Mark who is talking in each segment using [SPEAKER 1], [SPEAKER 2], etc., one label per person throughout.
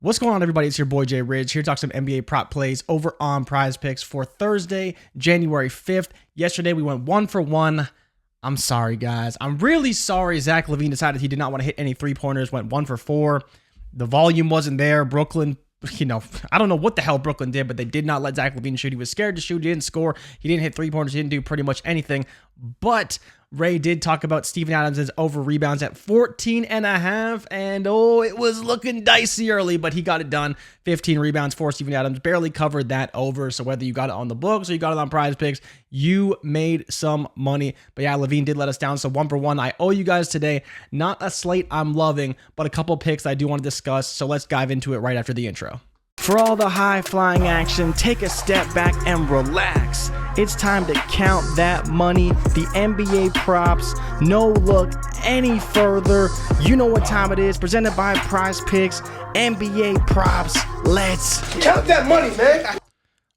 [SPEAKER 1] What's going on, everybody? It's your boy Jay Ridge here to talk some NBA prop plays over on Prizepicks for Thursday, January 5th. Yesterday, we went 1 for 1. I'm sorry, guys. I'm really sorry Zach LaVine decided he did not want to hit any three-pointers, went 1 for 4. The volume wasn't there. Brooklyn, I don't know what the hell Brooklyn did, but they did not let Zach LaVine shoot. He was scared to shoot. He didn't score. He didn't hit three-pointers. He didn't do pretty much anything. But Ray did talk about Steven Adams' over rebounds at 14.5, and it was looking dicey early, but he got it done. 15 rebounds for Steven Adams, barely covered that over, so whether you got it on the books or you got it on Prizepicks, you made some money. But yeah, LaVine did let us down, so 1 for 1. I owe you guys today. Not a slate I'm loving, but a couple picks I do want to discuss, so let's dive into it right after the intro. For all the high-flying action, take a step back and relax. It's time to count that money, the NBA props. No look any further. You know what time it is. Presented by Prizepicks, NBA props. Let's
[SPEAKER 2] count that money, man.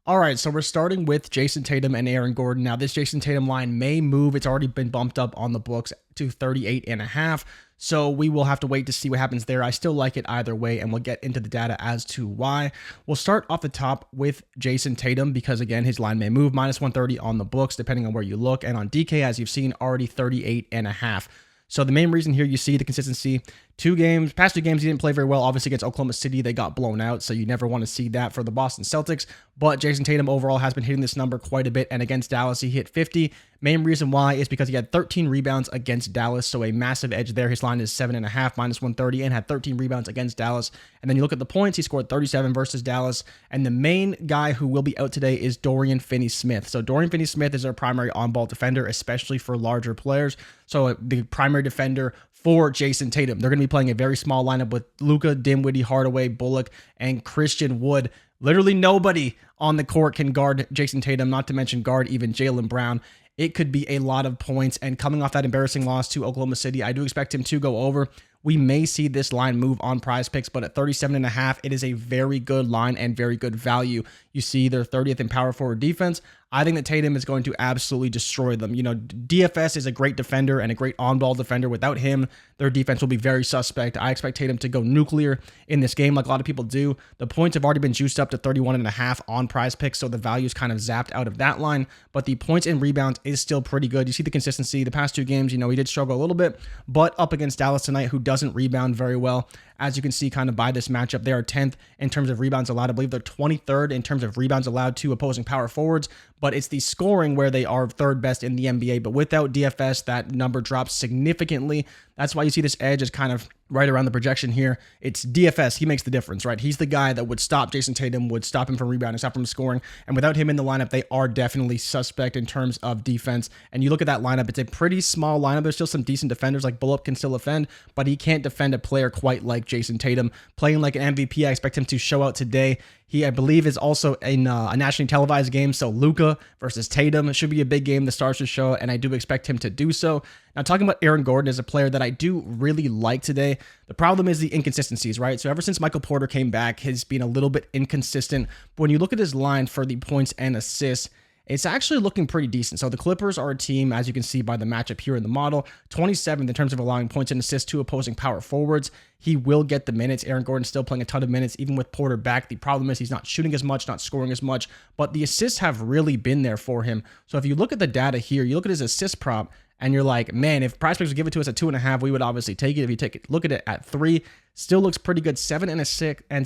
[SPEAKER 1] All right, so we're starting with Jayson Tatum and Aaron Gordon. Now, this Jayson Tatum line may move. It's already been bumped up on the books to 38.5. So we will have to wait to see what happens there. I still like it either way, and we'll get into the data as to why. We'll start off the top with Jayson Tatum because, again, his line may move. Minus 130 on the books, depending on where you look. And on DK, as you've seen, already 38.5. So the main reason here, you see the consistency. Past two games, he didn't play very well. Obviously, against Oklahoma City, they got blown out, so you never want to see that for the Boston Celtics. But Jayson Tatum overall has been hitting this number quite a bit, and against Dallas, he hit 50. Main reason why is because he had 13 rebounds against Dallas, so a massive edge there. His line is 7.5, minus 130, and had 13 rebounds against Dallas. And then you look at the points, he scored 37 versus Dallas, and the main guy who will be out today is Dorian Finney-Smith. So Dorian Finney-Smith is our primary on-ball defender, especially for larger players. So the primary defender for Jayson Tatum. They're going to be playing a very small lineup with Luka, Dinwiddie, Hardaway, Bullock, and Christian Wood. Literally nobody on the court can guard Jayson Tatum, not to mention guard even Jaylen Brown. It could be a lot of points, and coming off that embarrassing loss to Oklahoma City, I do expect him to go over. We may see this line move on Prizepicks, but at 37.5, it is a very good line and very good value. You see they're 30th in power forward defense. I think that Tatum is going to absolutely destroy them. DFS is a great defender and a great on-ball defender. Without him, their defense will be very suspect. I expect Tatum to go nuclear in this game like a lot of people do. The points have already been juiced up to 31.5 on Prizepicks, so the value is kind of zapped out of that line, but the points and rebounds is still pretty good. You see the consistency. The past two games, he did struggle a little bit, but up against Dallas tonight, who doesn't rebound very well. As you can see kind of by this matchup, they are 10th in terms of rebounds allowed. I believe they're 23rd in terms of rebounds allowed to opposing power forwards, but it's the scoring where they are third best in the NBA. But without DFS, that number drops significantly. That's why you see this edge is kind of right around the projection here. It's DFS. He makes the difference, right? He's the guy that would stop Jayson Tatum, would stop him from rebounding, stop him from scoring. And without him in the lineup, they are definitely suspect in terms of defense. And you look at that lineup, it's a pretty small lineup. There's still some decent defenders, like Bullock can still defend, but he can't defend a player quite like Jayson Tatum. Playing like an MVP, I expect him to show out today. He, I believe, is also in a nationally televised game, so Luka versus Tatum. It should be a big game. The stars should show, and I do expect him to do so. Now, talking about Aaron Gordon is a player that I do really like today. The problem is the inconsistencies, right? So ever since Michael Porter came back, he's been a little bit inconsistent. But when you look at his line for the points and assists, it's actually looking pretty decent. So the Clippers are a team, as you can see by the matchup here in the model, 27th in terms of allowing points and assists to opposing power forwards. He will get the minutes. Aaron Gordon's still playing a ton of minutes, even with Porter back. The problem is he's not shooting as much, not scoring as much, but the assists have really been there for him. So if you look at the data here, you look at his assist prop, and you're like, man, if Prizepicks would give it to us at 2.5, we would obviously take it. If you look at it at 3, still looks pretty good. 7 and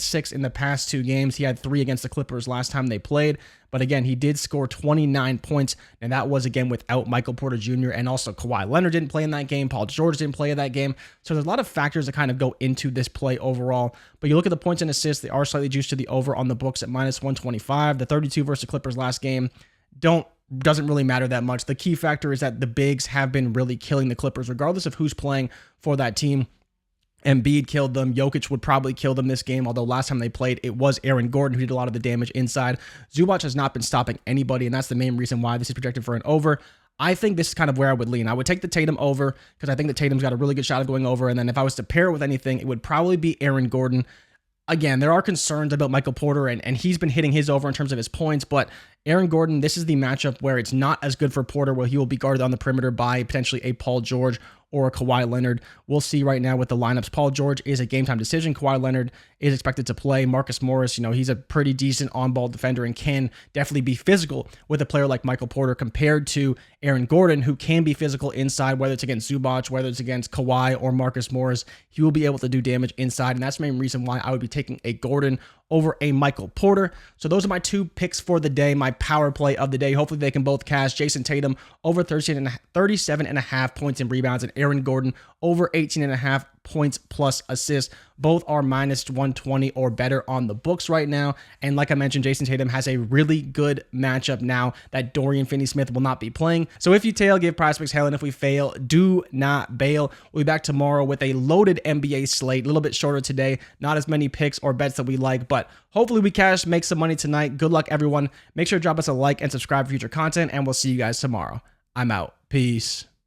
[SPEAKER 1] 6 in the past 2 games. He had 3 against the Clippers last time they played. But again, he did score 29 points, and that was, again, without Michael Porter Jr. and also Kawhi Leonard didn't play in that game. Paul George didn't play in that game. So there's a lot of factors that kind of go into this play overall. But you look at the points and assists, they are slightly juiced to the over on the books at minus 125. The 32 versus Clippers last game doesn't really matter that much. The key factor is that the bigs have been really killing the Clippers, regardless of who's playing for that team. Embiid killed them. Jokic would probably kill them this game, although last time they played, it was Aaron Gordon who did a lot of the damage inside. Zubac has not been stopping anybody, and that's the main reason why this is projected for an over. I think this is kind of where I would lean. I would take the Tatum over because I think that Tatum's got a really good shot of going over, and then if I was to pair it with anything, it would probably be Aaron Gordon. Again, there are concerns about Michael Porter, and he's been hitting his over in terms of his points, but Aaron Gordon, this is the matchup where it's not as good for Porter, where he will be guarded on the perimeter by potentially a Paul George or Kawhi Leonard. We'll see right now with the lineups. Paul George is a game time decision. Kawhi Leonard is expected to play. Marcus Morris, he's a pretty decent on-ball defender and can definitely be physical with a player like Michael Porter compared to Aaron Gordon, who can be physical inside, whether it's against Zubac, whether it's against Kawhi or Marcus Morris. He will be able to do damage inside, and that's the main reason why I would be taking a Gordon over a Michael Porter. So those are my 2 picks for the day, my power play of the day. Hopefully they can both cash. Jayson Tatum over 37.5 points and rebounds, and Aaron Gordon over 18.5 points plus assists. Both are minus 120 or better on the books right now. And like I mentioned, Jayson Tatum has a really good matchup now that Dorian Finney-Smith will not be playing. So if you tail, give Prizepicks hell, and if we fail, do not bail. We'll be back tomorrow with a loaded NBA slate, a little bit shorter today, not as many picks or bets that we like, but hopefully we cash, make some money tonight. Good luck, everyone. Make sure to drop us a like and subscribe for future content, and we'll see you guys tomorrow. I'm out. Peace.